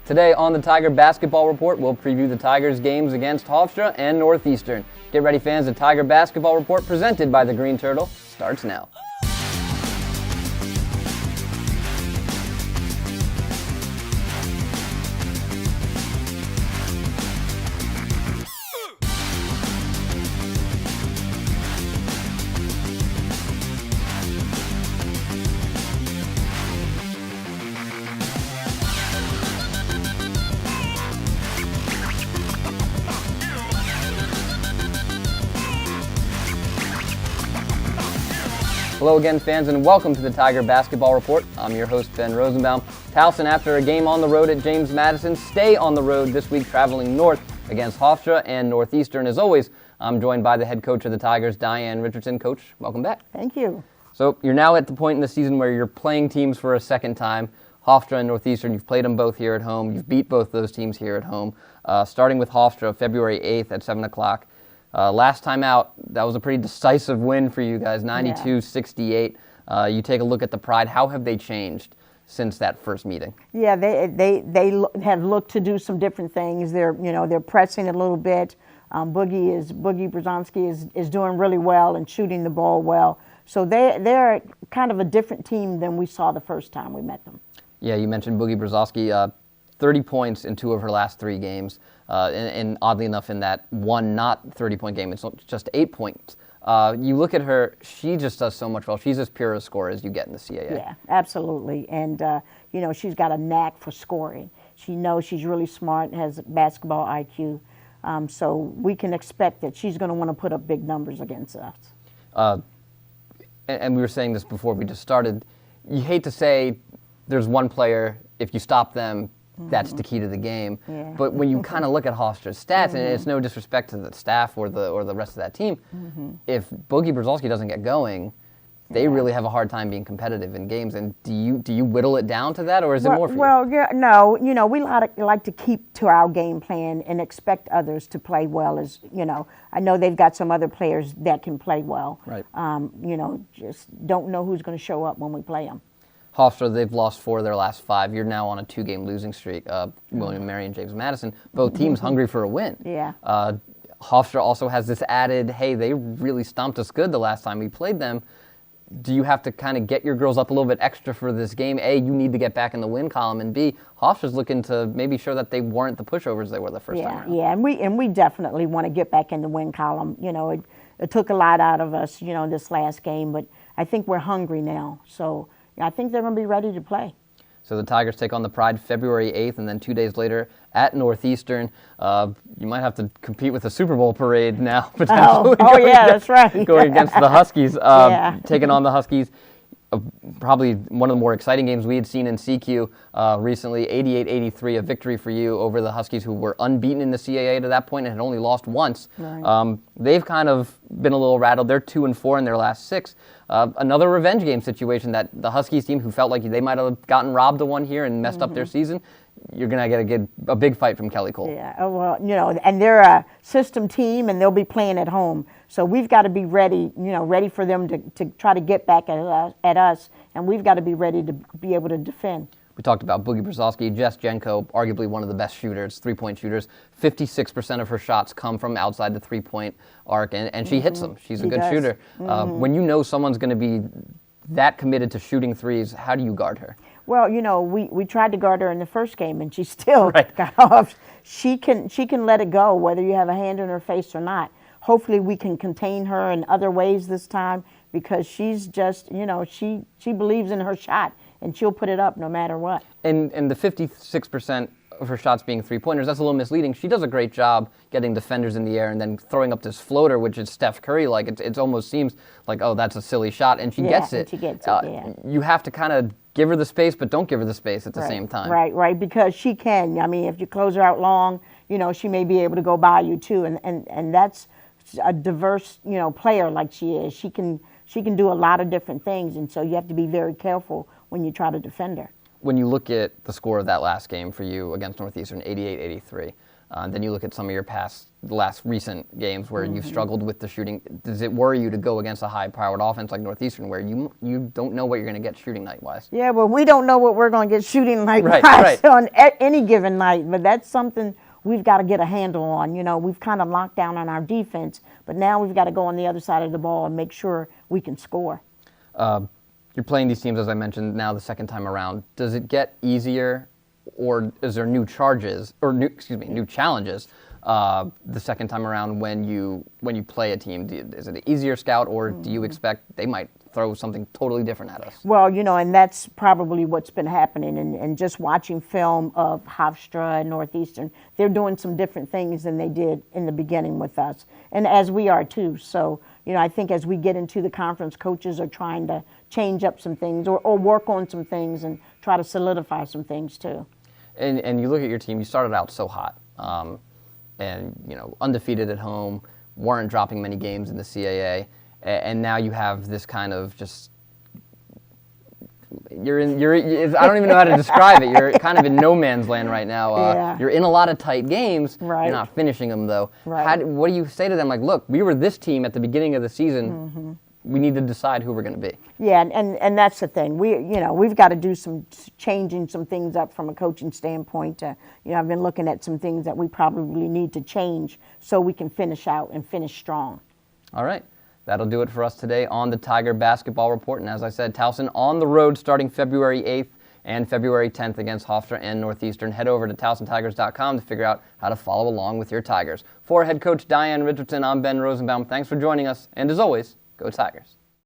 Today on the Tiger Basketball Report, we'll preview the Tigers' games against Hofstra and Northeastern. Get ready, fans. The Tiger Basketball Report, presented by the Green Turtle, starts now. Hello again, fans, and welcome to the Tiger Basketball Report. I'm your host, Ben Rosenbaum. Towson, after a game on the road at James Madison, stay on the road this week, traveling north against Hofstra and Northeastern. As always, I'm joined by the head coach of the Tigers, Diane Richardson. Coach, welcome back. Thank you. So you're now at the point in the season where you're playing teams for a second time. Hofstra and Northeastern, you've played them both here at home. You've beat both those teams here at home. Starting with Hofstra, February 8th at 7 o'clock. Last time out, that was a pretty decisive win for you guys, 92-68. You take a look at the Pride. How have they changed since that first meeting? Yeah, they have looked to do some different things. They're pressing a little bit. Boogie Brzonski is doing really well and shooting the ball well. So they're kind of a different team than we saw the first time we met them. Yeah, you mentioned Boogie Brzonski, 30 points in 2 of her last 3 games. And oddly enough, in that one not 30-point game, it's just 8 points. You look at her, she just does so much well. She's as pure a scorer as you get in the CAA. Yeah, absolutely. And, she's got a knack for scoring. She knows she's really smart, has basketball IQ. So we can expect that she's going to want to put up big numbers against us. And we were saying this before we just started. You hate to say there's one player, if you stop them, that's the key to the game. Yeah. But when you kind of look at Hofstra's stats, and it's no disrespect to the staff or the rest of that team, if Boogie Brzonski doesn't get going, they really have a hard time being competitive in games. And do you whittle it down to that, or is it more for you? Well, yeah, no. We like to keep to our game plan and expect others to play well. I know they've got some other players that can play well. Right. Just don't know who's going to show up when we play them. Hofstra, they've lost 4 of their last 5. You're now on a 2-game losing streak. William & Mary and James Madison, both teams hungry for a win. Yeah. Hofstra also has this added, hey, they really stomped us good the last time we played them. Do you have to kind of get your girls up a little bit extra for this game? A, you need to get back in the win column, and B, Hofstra's looking to maybe show that they weren't the pushovers they were the first time around. Yeah, and we definitely want to get back in the win column. It took a lot out of us, this last game, but I think we're hungry now. So I think they're going to be ready to play. So the Tigers take on the Pride February 8th, and then 2 days later at Northeastern. You might have to compete with a Super Bowl parade now, potentially. That's right. Going against the Huskies, taking on the Huskies. Probably one of the more exciting games we had seen in CQ recently, 88-83, a victory for you over the Huskies, who were unbeaten in the CAA to that point and had only lost once. Right. They've kind of been a little rattled. They're 2-4 in their last 6. Another revenge game situation that the Huskies team, who felt like they might have gotten robbed of one here and messed up their season, you're going to get a big fight from Kelly Cole. Yeah, and they're a system team, and they'll be playing at home. So we've got to be ready, ready for them to try to get back at us, and we've got to be ready to be able to defend. We talked about Boogie Brzonski, Jess Jenko, arguably one of the best shooters, 3-point shooters. 56% of her shots come from outside the 3-point arc, and she hits them. She's a good shooter. When you know someone's going to be that committed to shooting threes, how do you guard her? Well, we tried to guard her in the first game, and she still got off. She can let it go, whether you have a hand in her face or not. Hopefully we can contain her in other ways this time, because she's just, she believes in her shot, and she'll put it up no matter what. And the 56% of her shots being 3-pointers, that's a little misleading. She does a great job getting defenders in the air and then throwing up this floater, which is Steph Curry-like. It almost seems like, oh, that's a silly shot, and she gets it. She gets it, You have to kind of give her the space, but don't give her the space at the same time. Right, because she can. I mean, if you close her out long, she may be able to go by you too, and that's a diverse, player like she is. She can do a lot of different things, and so you have to be very careful when you try to defend her. When you look at the score of that last game for you against Northeastern, 88-83, Then you look at some of your last recent games where you've struggled with the shooting. Does it worry you to go against a high-powered offense like Northeastern, where you don't know what you're going to get shooting night-wise? Yeah, well, we don't know what we're going to get shooting night-wise Right. on any given night, but that's something we've got to get a handle on. You know, we've kind of locked down on our defense, but now we've got to go on the other side of the ball and make sure we can score. You're playing these teams, as I mentioned, now the second time around. Does it get easier, or is there new challenges the second time around when you play a team? Is it an easier scout, or do you expect they might throw something totally different at us? Well, you know, and that's probably what's been happening. And just watching film of Hofstra and Northeastern, they're doing some different things than they did in the beginning with us, and as we are too. So, you know, I think as we get into the conference, coaches are trying to change up some things or work on some things and try to solidify some things too. And you look at your team, you started out so hot, and you know, undefeated at home, weren't dropping many games in the CAA, and now you have this kind of just I don't even know how to describe it. You're kind of in no man's land right now. You're in a lot of tight games. Right. You're not finishing them though. Right. What do you say to them? Like, look, we were this team at the beginning of the season. We need to decide who we're going to be. Yeah, and that's the thing. We've got to do some changing some things up from a coaching standpoint. I've been looking at some things that we probably need to change so we can finish out and finish strong. All right. That'll do it for us today on the Tiger Basketball Report. And as I said, Towson on the road starting February 8th and February 10th against Hofstra and Northeastern. Head over to TowsonTigers.com to figure out how to follow along with your Tigers. For head coach Diane Richardson, I'm Ben Rosenbaum. Thanks for joining us. And as always, go Tigers.